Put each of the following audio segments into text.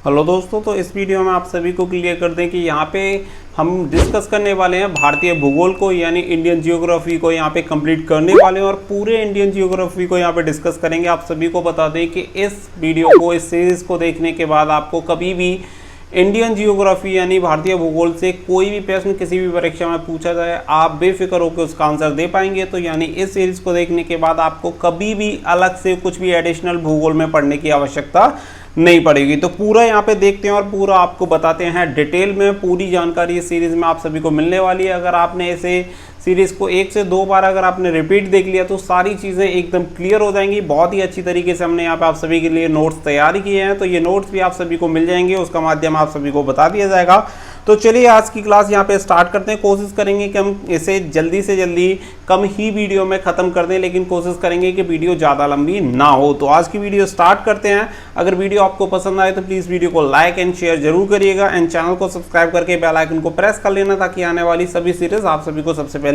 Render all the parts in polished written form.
Hello दोस्तों, तो इस वीडियो में आप सभी को क्लियर कर दें कि यहाँ पे हम डिस्कस करने वाले हैं भारतीय भूगोल को, यानी इंडियन जियोग्राफी को यहाँ पे कंप्लीट करने वाले हैं और पूरे इंडियन जियोग्राफी को यहाँ पे डिस्कस करेंगे। आप सभी को बता दें कि इस वीडियो को, इस सीरीज़ को देखने के बाद आपको कभी भी इंडियन जियोग्राफी यानी भारतीय भूगोल से कोई भी प्रश्न किसी भी परीक्षा में पूछा जाए, आप बेफिक्र होकर उसका आंसर दे पाएंगे। तो यानी इस सीरीज़ को देखने के बाद आपको कभी भी अलग से कुछ भी एडिशनल भूगोल में पढ़ने की आवश्यकता नहीं पड़ेगी। तो पूरा यहाँ पे देखते हैं और पूरा आपको बताते हैं डिटेल में। पूरी जानकारी इस सीरीज़ में आप सभी को मिलने वाली है। अगर आपने ऐसे सीरीज़ को 1 से 2 बार अगर आपने रिपीट देख लिया तो सारी चीज़ें एकदम क्लियर हो जाएंगी। बहुत ही अच्छी तरीके से हमने यहाँ पे आप सभी के लिए नोट्स तैयार किए हैं, तो ये नोट्स भी आप सभी को मिल जाएंगे, उसका माध्यम आप सभी को बता दिया जाएगा। तो चलिए आज की क्लास यहाँ पे स्टार्ट करते हैं। कोशिश करेंगे कि हम इसे जल्दी से जल्दी कम ही वीडियो में ख़त्म कर दें, लेकिन कोशिश करेंगे कि वीडियो ज़्यादा लंबी ना हो। तो आज की वीडियो स्टार्ट करते हैं। अगर वीडियो आपको पसंद आए तो प्लीज़ वीडियो को लाइक एंड शेयर जरूर करिएगा एंड चैनल को सब्सक्राइब करके बेल आइकन को प्रेस कर लेना, ताकि आने वाली सभी सीरीज आप सभी को सबसे पहले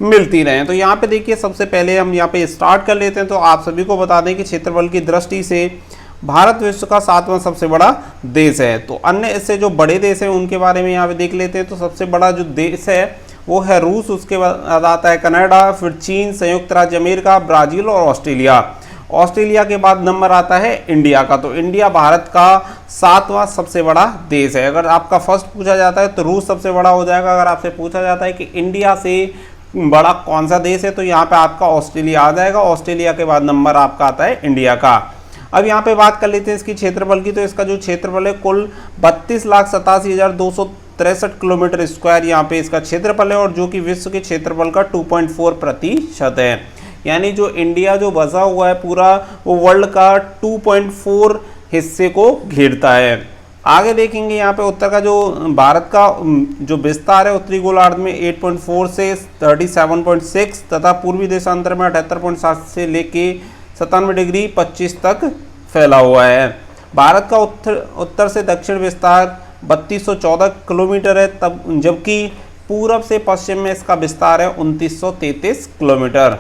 मिलती रहे। तो यहाँ पे देखिए, सबसे पहले हम यहाँ पे स्टार्ट कर लेते हैं। तो आप सभी को बता दें कि क्षेत्रफल की दृष्टि से भारत विश्व का 7वां सबसे बड़ा देश है। तो अन्य इससे जो बड़े देश हैं उनके बारे में यहाँ पे देख लेते हैं। तो सबसे बड़ा जो देश है वो है रूस, उसके बाद आता है कनाडा, फिर चीन, संयुक्त राज्य अमेरिका, ब्राज़ील और ऑस्ट्रेलिया। ऑस्ट्रेलिया के बाद नंबर आता है इंडिया का। तो इंडिया भारत का 7वां सबसे बड़ा देश है। अगर आपका फर्स्ट पूछा जाता है तो रूस सबसे बड़ा हो जाएगा। अगर आपसे पूछा जाता है कि इंडिया से बड़ा कौन सा देश है तो यहाँ पे आपका ऑस्ट्रेलिया आ जाएगा। ऑस्ट्रेलिया के बाद नंबर आपका आता है इंडिया का। अब यहाँ पे बात कर लेते हैं इसकी क्षेत्रफल की। तो इसका जो क्षेत्रफल है कुल 32,87,263 किलोमीटर स्क्वायर यहाँ पे इसका क्षेत्रफल है, और जो कि विश्व के क्षेत्रफल का 2.4% है। यानी जो इंडिया जो बसा हुआ है पूरा, वो वर्ल्ड का 2.4 हिस्से को घेरता है। आगे देखेंगे यहाँ पे उत्तर का जो भारत का जो विस्तार है उत्तरी गोलार्ध में 8.4 से 37.6 तथा पूर्वी देशांतर में 78.7 से लेके 97 डिग्री 25 तक फैला हुआ है। भारत का उत्तर से दक्षिण विस्तार 3214 किलोमीटर है, तब जबकि पूरब से पश्चिम में इसका विस्तार है 2933 किलोमीटर।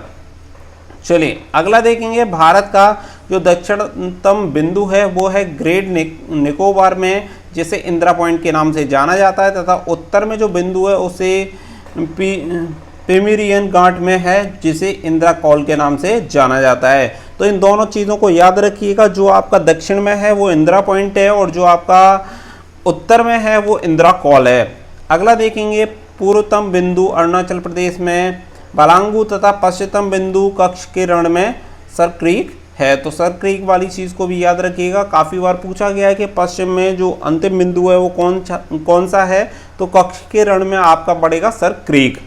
चलिए अगला देखेंगे। भारत का जो दक्षिणतम बिंदु है वो है ग्रेट निकोबार में, जिसे इंदिरा पॉइंट के नाम से जाना जाता है, तथा उत्तर में जो बिंदु है उसे पेमिरियन गांठ में है, जिसे इंदिरा कॉल के नाम से जाना जाता है। तो इन दोनों चीज़ों को याद रखिएगा। जो आपका दक्षिण में है वो इंदिरा पॉइंट है और जो आपका उत्तर में है वो इंदिरा कॉल है। अगला देखेंगे। पूर्वतम बिंदु अरुणाचल प्रदेश में बालांगू तथा पश्चिमतम बिंदु कच्छ के रण में सर क्रीक है। तो सर क्रीक वाली चीज़ को भी याद रखिएगा। काफ़ी बार पूछा गया है कि पश्चिम में जो अंतिम बिंदु है वो कौन सा है, तो कच्छ के रण में आपका पड़ेगा सर क्रीक।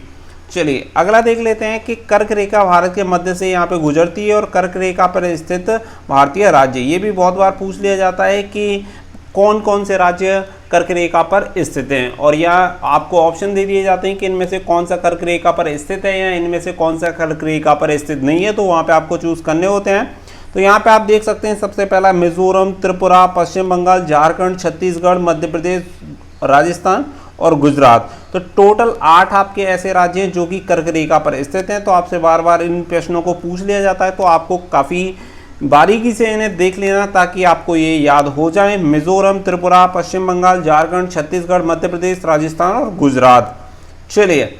चलिए अगला देख लेते हैं कि कर्क रेखा भारत के मध्य से यहाँ पे गुजरती है और कर्क रेखा पर स्थित भारतीय राज्य। ये भी बहुत बार पूछ लिया जाता है कि कौन कौन से राज्य कर्क रेखा पर स्थित हैं, और यहाँ आपको ऑप्शन दे दिए जाते हैं कि इनमें से कौन सा कर्क रेखा पर स्थित है या इनमें से कौन सा कर्क रेखा पर स्थित नहीं है। तो वहाँ पे आपको चूज़ करने होते हैं। तो यहाँ पे आप देख सकते हैं सबसे पहला मिजोरम, त्रिपुरा, पश्चिम बंगाल, झारखंड, छत्तीसगढ़, मध्य प्रदेश, राजस्थान और गुजरात। तो टोटल 8 आपके ऐसे राज्य हैं जो कि कर्क रेखा पर स्थित हैं। तो आपसे बार बार इन प्रश्नों को पूछ लिया जाता है, तो आपको काफ़ी बारीकी से इन्हें देख लेना ताकि आपको ये याद हो जाए। मिजोरम, त्रिपुरा, पश्चिम बंगाल, झारखंड, छत्तीसगढ़, मध्य प्रदेश, राजस्थान और गुजरात। चलिए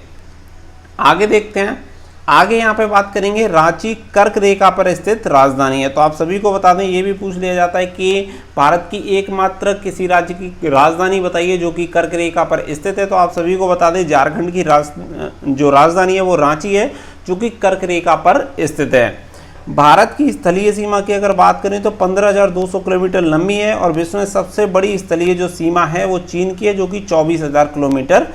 आगे देखते हैं। आगे यहाँ पे बात करेंगे। रांची कर्क रेखा पर स्थित राजधानी है। तो आप सभी को बता दें, ये भी पूछ लिया जाता है कि भारत की एकमात्र किसी राज्य की राजधानी बताइए जो कि कर्क रेखा पर स्थित है। तो आप सभी को बता दें, झारखंड की जो राजधानी है वो रांची है, जो कि कर्क रेखा पर स्थित है। भारत की स्थलीय सीमा की अगर बात करें तो 15,200 किलोमीटर लंबी है, और विश्व में सबसे बड़ी स्थलीय जो सीमा है वो चीन की है, जो कि 24,000 किलोमीटर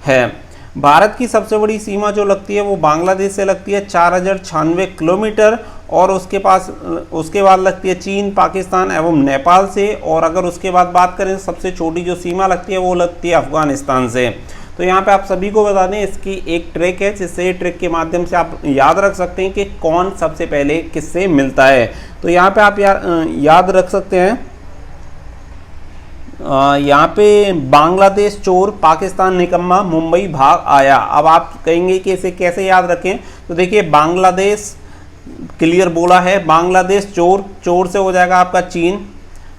है। भारत की सबसे बड़ी सीमा जो लगती है वो बांग्लादेश से लगती है 4,096 किलोमीटर, और उसके बाद लगती है चीन, पाकिस्तान एवं नेपाल से। और अगर उसके बाद बात करें सबसे छोटी जो सीमा लगती है वो लगती है अफगानिस्तान से। तो यहाँ पे आप सभी को बता दें, इसकी एक ट्रिक है जिससे ट्रिक के माध्यम से आप याद रख सकते हैं कि कौन सबसे पहले किससे मिलता है। तो यहाँ पे आप याद रख सकते हैं, यहाँ पे बांग्लादेश चोर, पाकिस्तान निकम्मा, मुंबई भाग आया। अब आप कहेंगे कि इसे कैसे याद रखें, तो देखिए बांग्लादेश क्लियर बोला है, बांग्लादेश चोर, चोर से हो जाएगा आपका चीन,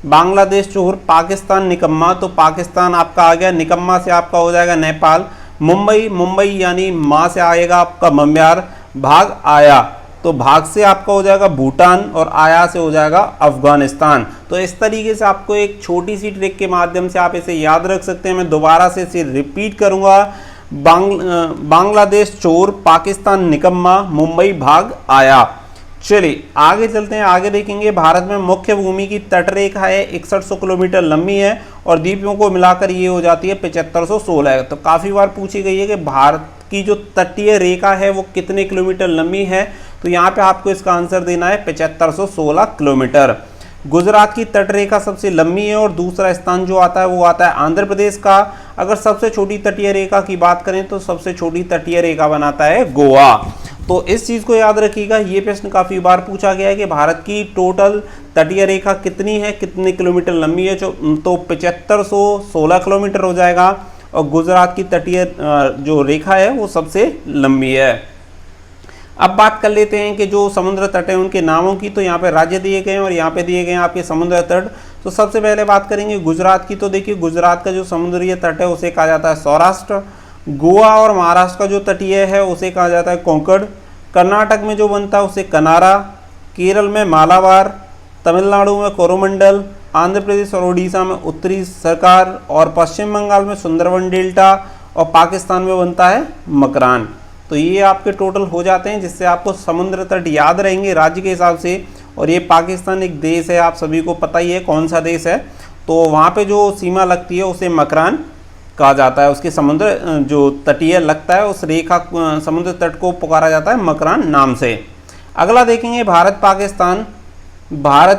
बांग्लादेश चोर, पाकिस्तान निकम्मा, तो पाकिस्तान आपका आ गया, निकम्मा से आपका हो जाएगा नेपाल, मुंबई, मुंबई यानी माँ से आएगा आपका मम्यार, भाग आया, तो भाग से आपका हो जाएगा भूटान, और आया से हो जाएगा अफगानिस्तान। तो इस तरीके से आपको एक छोटी सी ट्रिक के माध्यम से आप इसे याद रख सकते हैं। मैं दोबारा से इसे रिपीट करूंगा, बांग्लादेश चोर, पाकिस्तान निकम्मा, मुंबई भाग आया। चलिए आगे चलते हैं, आगे देखेंगे भारत में मुख्य भूमि की तटरेखा है 6100 किलोमीटर लंबी है और द्वीपों को मिलाकर ये हो जाती है 7516। तो काफ़ी बार पूछी गई है कि भारत की जो तटीय रेखा है वो कितने किलोमीटर लंबी है, तो यहाँ पे आपको इसका आंसर देना है 7516 किलोमीटर। गुजरात की तटरेखा सबसे लंबी है और दूसरा स्थान जो आता है वो आता है आंध्र प्रदेश का। अगर सबसे छोटी तटीय रेखा की बात करें तो सबसे छोटी तटीय रेखा बनाता है गोवा। तो इस चीज़ को याद रखिएगा, ये प्रश्न काफ़ी बार पूछा गया है कि भारत की टोटल तटीय रेखा कितनी है, कितने किलोमीटर लंबी है, तो 7516 किलोमीटर हो जाएगा और गुजरात की तटीय जो रेखा है वो सबसे लंबी है। अब बात कर लेते हैं कि जो समुद्र तट है उनके नामों की, तो यहाँ पे राज्य दिए गए हैं और यहाँ पे दिए गए हैं आपके समुद्र तट। तो सबसे पहले बात करेंगे गुजरात की, तो देखिए गुजरात का जो समुद्रीय तट है उसे कहा जाता है सौराष्ट्र। गोवा और महाराष्ट्र का जो तटीय है उसे कहा जाता है कोंकण। कर्नाटक में जो बनता है उसे कनारा, केरल में मालाबार, तमिलनाडु में कोरोमंडल, आंध्र प्रदेश और उड़ीसा में उत्तरी सरकार, और पश्चिम बंगाल में सुंदरवन डेल्टा, और पाकिस्तान में बनता है मकरान। तो ये आपके टोटल हो जाते हैं, जिससे आपको समुद्र तट याद रहेंगे राज्य के हिसाब से। और ये पाकिस्तान एक देश है, आप सभी को पता ही है कौन सा देश है, तो वहाँ पे जो सीमा लगती है उसे मकरान कहा जाता है, उसके समुद्र जो तटीय लगता है उस रेखा समुद्र तट को पुकारा जाता है मकरान नाम से। अगला देखेंगे भारत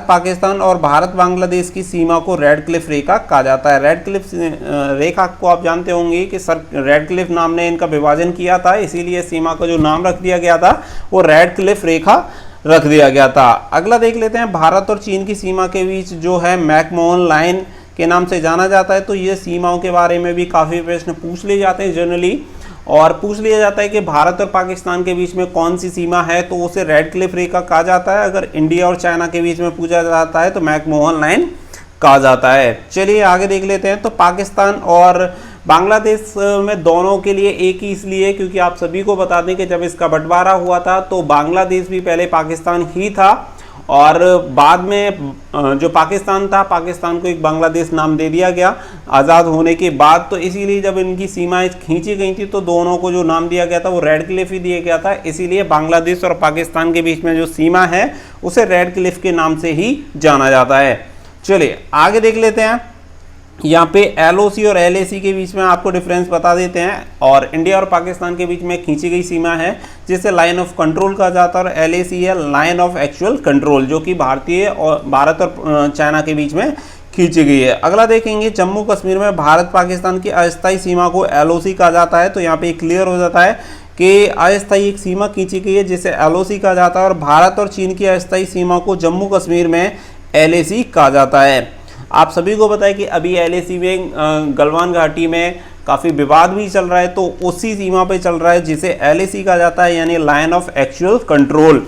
पाकिस्तान और भारत बांग्लादेश की सीमा को रेड क्लिफ रेखा कहा जाता है। रेड क्लिफ रेखा को आप जानते होंगे कि सर रेड क्लिफ नाम ने इनका विभाजन किया था, इसीलिए सीमा का जो नाम रख दिया गया था वो रेड क्लिफ रेखा रख दिया गया था। अगला देख लेते हैं, भारत और चीन की सीमा के बीच जो है मैकमोहन लाइन के नाम से जाना जाता है। तो ये सीमाओं के बारे में भी काफ़ी प्रश्न पूछ लिए जाते हैं जनरली, और पूछ लिया जाता है कि भारत और पाकिस्तान के बीच में कौन सी सीमा है, तो उसे रेड क्लिफ रेखा कहा जाता है। अगर इंडिया और चाइना के बीच में पूछा जाता है तो मैकमोहन लाइन कहा जाता है। चलिए आगे देख लेते हैं, तो पाकिस्तान और बांग्लादेश में दोनों के लिए एक ही इसलिए क्योंकि आप सभी को बता दें कि जब इसका बंटवारा हुआ था तो बांग्लादेश भी पहले पाकिस्तान ही था और बाद में जो पाकिस्तान था, पाकिस्तान को एक बांग्लादेश नाम दे दिया गया आज़ाद होने के बाद। तो इसीलिए जब इनकी सीमाएं खींची गई थी तो दोनों को जो नाम दिया गया था वो रेड क्लिफ ही दिया गया था। इसीलिए बांग्लादेश और पाकिस्तान के बीच में जो सीमा है उसे रेड क्लिफ के नाम से ही जाना जाता है। चलिए आगे देख लेते हैं, यहाँ पे LOC और LAC के बीच में आपको डिफरेंस बता देते हैं। और इंडिया और पाकिस्तान के बीच में खींची गई सीमा है जिसे लाइन ऑफ कंट्रोल कहा जाता है, और LAC है लाइन ऑफ एक्चुअल कंट्रोल, जो कि भारत और चाइना के बीच में खींची गई है। अगला देखेंगे, जम्मू कश्मीर में भारत पाकिस्तान की अस्थायी सीमा को LOC कहा जाता है। तो यहाँ पे क्लियर हो जाता है कि अस्थायी एक सीमा खींची गई है जिसे LOC कहा जाता है, और भारत और चीन की अस्थायी सीमा को जम्मू कश्मीर में LAC कहा जाता है। आप सभी को पता है कि अभी LAC में गलवान घाटी में काफ़ी विवाद भी चल रहा है, तो उसी सीमा पे चल रहा है जिसे LAC कहा जाता है, यानी लाइन ऑफ एक्चुअल कंट्रोल।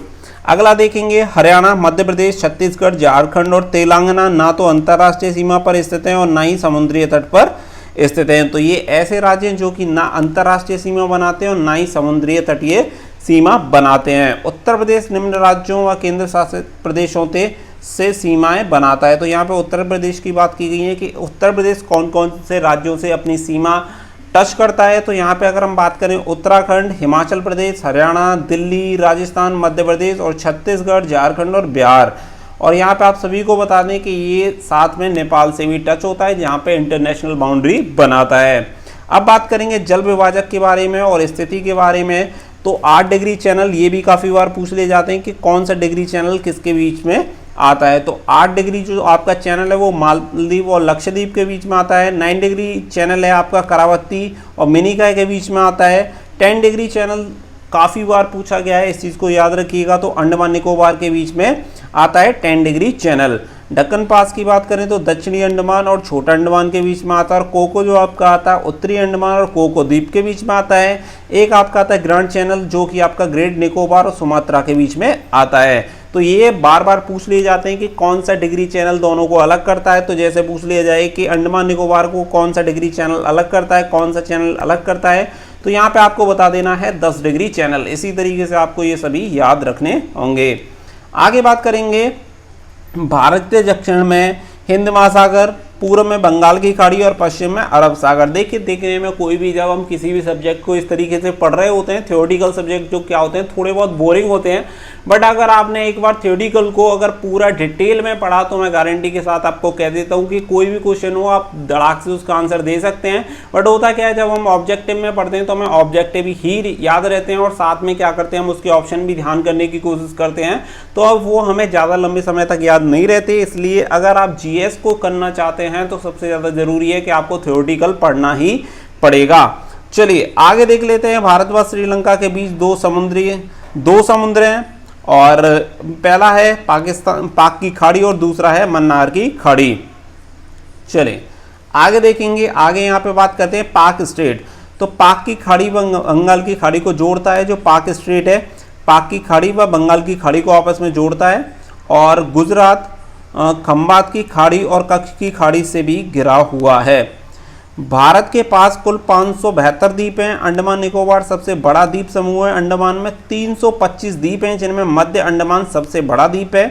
अगला देखेंगे, हरियाणा, मध्य प्रदेश, छत्तीसगढ़, झारखंड और तेलंगाना ना तो अंतर्राष्ट्रीय सीमा पर स्थित हैं और ना ही समुद्री तट पर स्थित हैं। तो ये ऐसे राज्य हैं जो कि ना अंतर्राष्ट्रीय सीमा बनाते हैं और ना ही समुद्री तटीय सीमा बनाते हैं। उत्तर प्रदेश निम्न राज्यों व केंद्र शासित प्रदेशों से सीमाएं बनाता है। तो यहाँ पे उत्तर प्रदेश की बात की गई है कि उत्तर प्रदेश कौन कौन से राज्यों से अपनी सीमा टच करता है। तो यहाँ पे अगर हम बात करें, उत्तराखंड, हिमाचल प्रदेश, हरियाणा, दिल्ली, राजस्थान, मध्य प्रदेश और छत्तीसगढ़, झारखंड और बिहार। और यहाँ पे आप सभी को बता दें कि ये साथ में नेपाल से भी टच होता है, जहाँ पे इंटरनेशनल बाउंड्री बनाता है। अब बात करेंगे जल विभाजक के बारे में और स्थिति के बारे में। तो 8 डिग्री चैनल ये भी काफ़ी बार पूछ ले जाते हैं कि कौन सा डिग्री चैनल किसके बीच में आता है। तो 8 डिग्री जो आपका चैनल है वो मालदीव और लक्षद्वीप के बीच में आता है। 9 डिग्री चैनल है आपका करावती और मिनिकॉय के बीच में आता है। 10 डिग्री चैनल काफ़ी बार पूछा गया है, इस चीज़ को याद रखिएगा, तो अंडमान निकोबार के बीच में आता है 10 डिग्री चैनल। दक्कन पास की बात करें तो दक्षिणी अंडमान और छोटा अंडमान के बीच में आता है। और कोको जो आपका आता है उत्तरी अंडमान और कोको द्वीप के बीच में आता है। एक आपका आता है ग्रैंड चैनल जो कि आपका ग्रेट निकोबार और सुमात्रा के बीच में आता है। तो ये बार बार पूछ लिए जाते हैं कि कौन सा डिग्री चैनल दोनों को अलग करता है। तो जैसे पूछ लिया जाए कि अंडमान निकोबार को कौन सा डिग्री चैनल अलग करता है, कौन सा चैनल अलग करता है, तो यहाँ पे आपको बता देना है 10 डिग्री चैनल। इसी तरीके से आपको ये सभी याद रखने होंगे। आगे बात करेंगे भारत के दक्षिण में हिंद महासागर, पूर्व में बंगाल की खाड़ी और पश्चिम में अरब सागर। देखिए देखने में कोई भी जब हम किसी भी सब्जेक्ट को इस तरीके से पढ़ रहे होते हैं, थ्योरेटिकल सब्जेक्ट जो क्या होते हैं थोड़े बहुत बोरिंग होते हैं, बट अगर आपने एक बार थ्योरेटिकल को अगर पूरा डिटेल में पढ़ा तो मैं गारंटी के साथ आपको कह देता हूँ कि कोई भी क्वेश्चन हो आप धड़ाक से उसका आंसर दे सकते हैं। बट होता क्या है, जब हम ऑब्जेक्टिव में पढ़ते हैं तो हमें ऑब्जेक्टिव ही याद रहते हैं और साथ में क्या करते हैं हम उसके ऑप्शन भी ध्यान करने की कोशिश करते हैं, तो अब वो हमें ज़्यादा लंबे समय तक याद नहीं रहते। इसलिए अगर आप जीएस को करना चाहते हैं तो सबसे ज़्यादा जरूरी है कि आपको थ्योरेटिकल पढ़ना ही पड़ेगा। चलिए आगे देख लेते हैं। भारत व श्रीलंका के बीच दो समुद्र हैं और पहला है पाक की खाड़ी और दूसरा है मन्नार की खाड़ी। चलिए आगे देखेंगे। आगे यहाँ पे बात करते हैं पाक स्टेट। तो पाक की खाड़ी व बंगाल की खाड़ी को जोड़ता है। जो पाक स्टेट है पाक की खाड़ी व बंगाल की खाड़ी को आपस में जोड़ता है और गुजरात खंबात की खाड़ी और कच्छ की खाड़ी से भी घिरा हुआ है। भारत के पास कुल 572 द्वीप हैं। अंडमान निकोबार सबसे बड़ा द्वीप समूह है। अंडमान में 325 द्वीप हैं जिनमें मध्य अंडमान सबसे बड़ा द्वीप है।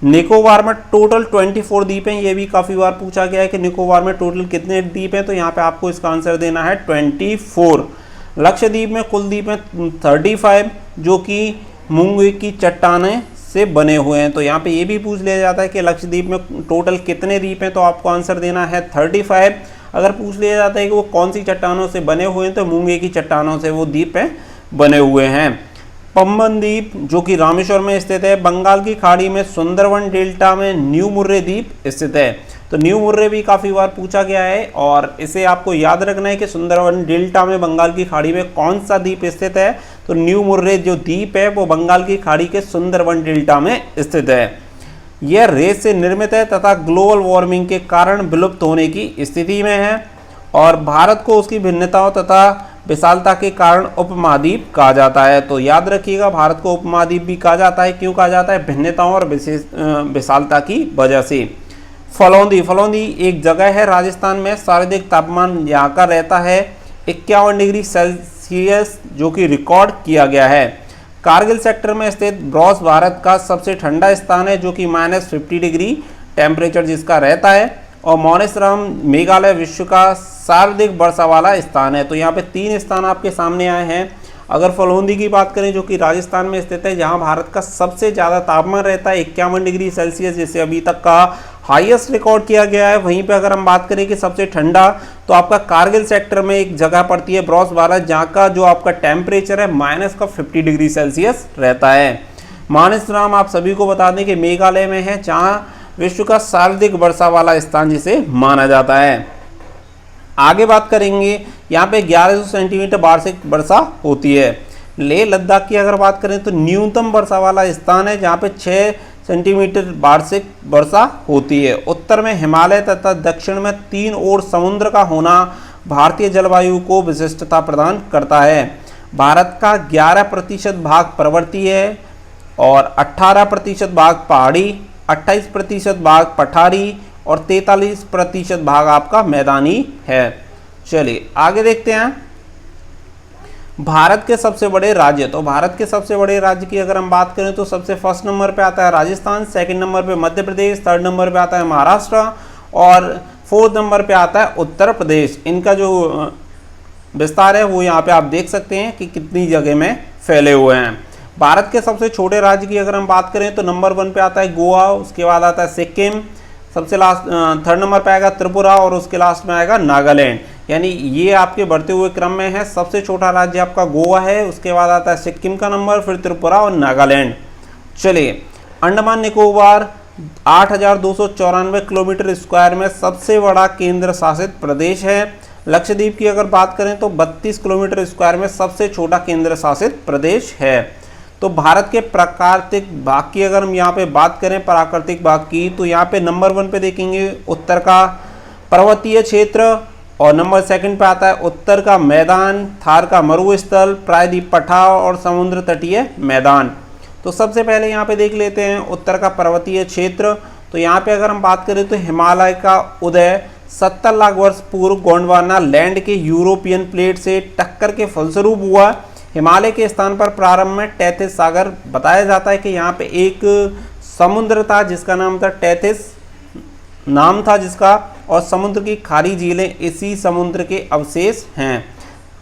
निकोबार में टोटल 24 द्वीप हैं। ये भी काफ़ी बार पूछा गया है कि निकोबार में टोटल कितने द्वीप हैं, तो यहाँ पे आपको इसका आंसर देना है 24। लक्षद्वीप में कुल द्वीप हैं 35 जो कि मूंगे की चट्टानें से बने हुए हैं। तो यहाँ पे ये भी पूछ लिया जाता है कि लक्षद्वीप में टोटल कितने द्वीप हैं, तो आपको आंसर देना है 35। अगर पूछ लिया जाता है कि वो कौन सी चट्टानों से बने हुए हैं, तो मूंगे की चट्टानों से वो द्वीप बने हुए हैं। पंबन द्वीप जो कि रामेश्वर में स्थित है। बंगाल की खाड़ी में सुंदरवन डेल्टा में न्यू मुर्रे द्वीप स्थित है। तो न्यू मुर्रे भी काफ़ी बार पूछा गया है और इसे आपको याद रखना है कि सुंदरवन डेल्टा में बंगाल की खाड़ी में कौन सा द्वीप स्थित है, तो न्यू मुर्रे जो द्वीप है वो बंगाल की खाड़ी के सुंदरवन डेल्टा में स्थित है। यह रेत से निर्मित है तथा ग्लोबल वार्मिंग के कारण विलुप्त होने की स्थिति में है और भारत को उसकी भिन्नताओं तथा विशालता के कारण उपमहाद्वीप कहा जाता है। तो याद रखिएगा भारत को उपमहाद्वीप भी कहा जाता है। क्यों कहा जाता है? भिन्नताओं और विशालता की वजह से। फलौदी एक जगह है राजस्थान में। सर्वाधिक तापमान यहाँ का रहता है 51 डिग्री सेल्सियस जो कि रिकॉर्ड किया गया है। कारगिल सेक्टर में स्थित ब्रॉस भारत का सबसे ठंडा स्थान है जो कि -50 डिग्री टेम्परेचर जिसका रहता है। और मौनेसराम मेघालय विश्व का सर्वाधिक वर्षा वाला स्थान है। तो यहाँ पे 3 स्थान आपके सामने आए हैं। अगर फलौदी की बात करें जो कि राजस्थान में स्थित है, जहाँ भारत का सबसे ज़्यादा तापमान रहता है 51 डिग्री सेल्सियस जिसे अभी तक का हाईएस्ट रिकॉर्ड किया गया है। वहीं पे अगर हम बात करें कि सबसे ठंडा, तो आपका कारगिल सेक्टर में एक जगह पड़ती है ब्रॉस भारत, जहाँ का जो आपका टेम्परेचर है -50 डिग्री सेल्सियस रहता है। मौनेसराम आप सभी को बता दें कि मेघालय में है, जहाँ विश्व का सर्वाधिक वर्षा वाला स्थान जिसे माना जाता है। आगे बात करेंगे, यहाँ पे 1100 सेंटीमीटर वार्षिक वर्षा होती है। लेह लद्दाख की अगर बात करें तो न्यूनतम वर्षा वाला स्थान है जहाँ पे 6 सेंटीमीटर वार्षिक वर्षा होती है। उत्तर में हिमालय तथा दक्षिण में 3 ओर समुद्र का होना भारतीय जलवायु को विशिष्टता प्रदान करता है। भारत का 11% भाग पर्वतीय है और 18% भाग पहाड़ी, 28% भाग पठारी और 43% भाग आपका मैदानी है। चलिए आगे देखते हैं भारत के सबसे बड़े राज्य। तो भारत के सबसे बड़े राज्य की अगर हम बात करें तो सबसे फर्स्ट नंबर पे आता है राजस्थान, सेकंड नंबर पे मध्य प्रदेश, थर्ड नंबर पे आता है महाराष्ट्र और फोर्थ नंबर पे आता है उत्तर प्रदेश। इनका जो विस्तार है वो यहाँ पे आप देख सकते हैं कि कितनी जगह में फैले हुए हैं। भारत के सबसे छोटे राज्य की अगर हम बात करें तो नंबर 1 पे आता है गोवा, उसके बाद आता है सिक्किम, सबसे लास्ट थर्ड नंबर पे आएगा त्रिपुरा और उसके लास्ट में आएगा नागालैंड। यानी ये आपके बढ़ते हुए क्रम में है। सबसे छोटा राज्य आपका गोवा है, उसके बाद आता है सिक्किम का नंबर, फिर त्रिपुरा और नागालैंड। चलिए अंडमान निकोबार 8,294 किलोमीटर स्क्वायर में सबसे बड़ा केंद्र शासित प्रदेश है। लक्षद्वीप की अगर बात करें तो 32 किलोमीटर स्क्वायर में सबसे छोटा केंद्र शासित प्रदेश है। तो भारत के प्राकृतिक भाग की अगर हम यहाँ पे बात करें प्राकृतिक भाग की, तो यहाँ पे नंबर 1 पे देखेंगे उत्तर का पर्वतीय क्षेत्र और नंबर 2 पे आता है उत्तर का मैदान, थार का मरुस्थल, प्रायद्वीप पठार और समुद्र तटीय मैदान। तो सबसे पहले यहाँ पे देख लेते हैं उत्तर का पर्वतीय क्षेत्र। तो यहाँ पे अगर हम बात करें तो हिमालय का उदय 70 लाख वर्ष पूर्व गोंडवाना लैंड के यूरोपियन प्लेट से टक्कर के फलस्वरूप हुआ। हिमालय के स्थान पर प्रारंभ में टैथिस सागर बताया जाता है कि यहाँ पे एक समुद्र था जिसका नाम था टैथिस नाम था जिसका, और समुद्र की खारी झीलें इसी समुद्र के अवशेष हैं।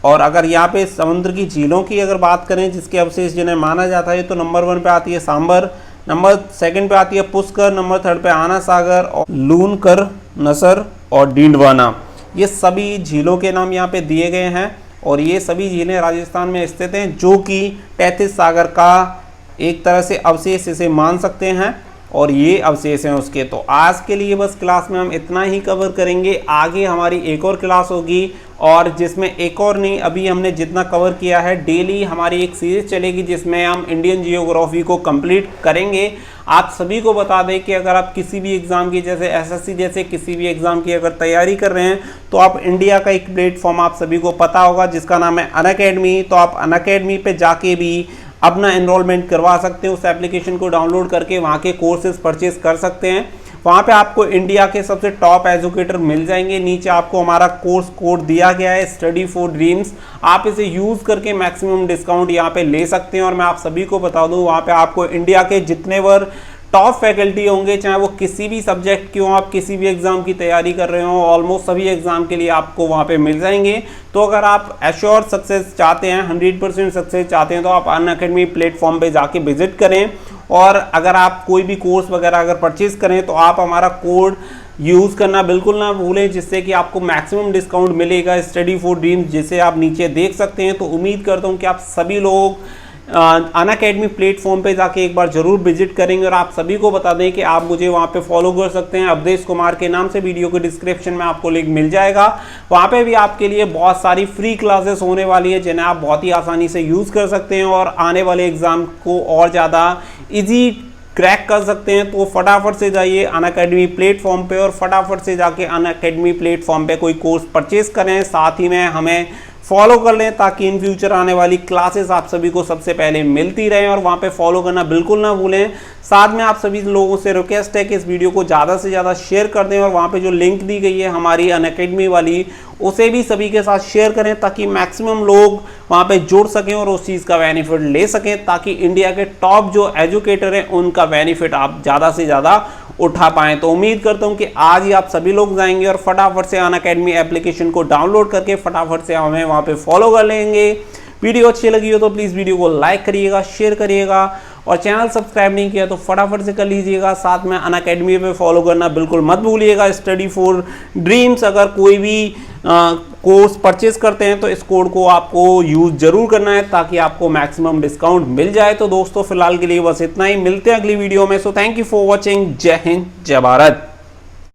और अगर यहाँ पे समुद्र की झीलों की अगर बात करें जिसके अवशेष जिन्हें माना जाता है, तो नंबर 1 पे आती है सांबर, नंबर 2 पे आती है पुष्कर, नंबर 3 पे आना सागर और लूनकर नसर और डीडवाना। ये सभी झीलों के नाम यहाँ पे दिए गए हैं और ये सभी झीलें राजस्थान में स्थित हैं, जो कि टैथिस सागर का एक तरह से अवशेष इसे मान सकते हैं और ये अवशेष हैं उसके। तो आज के लिए बस क्लास में हम इतना ही कवर करेंगे। आगे हमारी एक और क्लास होगी और जिसमें एक और नहीं, अभी हमने जितना कवर किया है, डेली हमारी एक सीरीज चलेगी जिसमें हम इंडियन जियोग्राफी को कंप्लीट करेंगे। आप सभी को बता दें कि अगर आप किसी भी एग्ज़ाम की, जैसे एसएससी जैसे किसी भी एग्ज़ाम की अगर तैयारी कर रहे हैं, तो आप इंडिया का एक प्लेटफॉर्म आप सभी को पता होगा जिसका नाम है अनअकैडमी। तो आप अनअकैडमी पे जाके भी अपना एनरोलमेंट करवा सकते हैं। उस एप्लीकेशन को डाउनलोड करके वहाँ के कोर्सेज परचेज कर सकते हैं। वहाँ पे आपको इंडिया के सबसे टॉप एजुकेटर मिल जाएंगे। नीचे आपको हमारा कोर्स कोड दिया गया है, स्टडी फॉर ड्रीम्स। आप इसे यूज़ करके मैक्सिमम डिस्काउंट यहाँ पे ले सकते हैं। और मैं आप सभी को बता दूँ, वहाँ पे आपको इंडिया के जितने बार टॉप फैकल्टी होंगे, चाहे वो किसी भी सब्जेक्ट की हो, आप किसी भी एग्जाम की तैयारी कर रहे हो, ऑलमोस्ट सभी एग्जाम के लिए आपको वहाँ पे मिल जाएंगे। तो अगर आप एश्योर सक्सेस चाहते हैं, 100% सक्सेस चाहते हैं, तो आप अनअकैडमी प्लेटफॉर्म पे जाके विजिट करें। और अगर आप कोई भी कोर्स वगैरह अगर परचेज करें तो आप हमारा कोड यूज़ करना बिल्कुल ना भूलें, जिससे कि आपको मैक्सिमम डिस्काउंट मिलेगा, स्टडी फॉर ड्रीम्स, जिसे आप नीचे देख सकते हैं। तो उम्मीद करता हूँ कि आप सभी लोग अनअकैडमी प्लेटफॉर्म पे जाके एक बार जरूर विजिट करेंगे। और आप सभी को बता दें कि आप मुझे वहाँ पे फॉलो कर सकते हैं, अवधेश कुमार के नाम से। वीडियो के डिस्क्रिप्शन में आपको लिंक मिल जाएगा। वहाँ पे भी आपके लिए बहुत सारी फ्री क्लासेस होने वाली है जिन्हें आप बहुत ही आसानी से यूज़ कर सकते हैं और आने वाले एग्जाम को और ज़्यादा ईजी क्रैक कर सकते हैं। तो फटाफट से जाइए अनअकैडमी प्लेटफॉर्म पे और फटाफट से जाके अनअकैडमी प्लेटफॉर्म पे कोई कोर्स परचेज करें, साथ ही में हमें फॉलो कर लें ताकि इन फ्यूचर आने वाली क्लासेस आप सभी को सबसे पहले मिलती रहें। और वहाँ पे फॉलो करना बिल्कुल ना भूलें। साथ में आप सभी लोगों से रिक्वेस्ट है कि इस वीडियो को ज़्यादा से ज़्यादा शेयर कर दें और वहाँ पे जो लिंक दी गई है हमारी अनअकैडमी वाली, उसे भी सभी के साथ शेयर करें ताकि मैक्सिमम लोग वहाँ पे जुड़ सकें और उस चीज़ का बेनिफिट ले सकें, ताकि इंडिया के टॉप जो एजुकेटर हैं उनका बेनिफिट आप ज़्यादा से ज़्यादा उठा पाएं। तो उम्मीद करता हूं कि आज ही आप सभी लोग जाएंगे और फटाफट से अनअकैडमी एप्लीकेशन को डाउनलोड करके फटाफट से हमें वहां पे फॉलो कर लेंगे। वीडियो अच्छी लगी हो तो प्लीज़ वीडियो को लाइक करिएगा, शेयर करिएगा और चैनल सब्सक्राइब नहीं किया तो फटाफट से कर लीजिएगा। साथ में अनअकैडमी पे फॉलो करना बिल्कुल मत भूलिएगा, स्टडी फॉर ड्रीम्स। अगर कोई भी कोर्स परचेज करते हैं तो इस कोड को आपको यूज़ जरूर करना है ताकि आपको मैक्सिमम डिस्काउंट मिल जाए। तो दोस्तों फिलहाल के लिए बस इतना ही, मिलते हैं अगली वीडियो में। So thank you for watching. जय हिंद, जय भारत।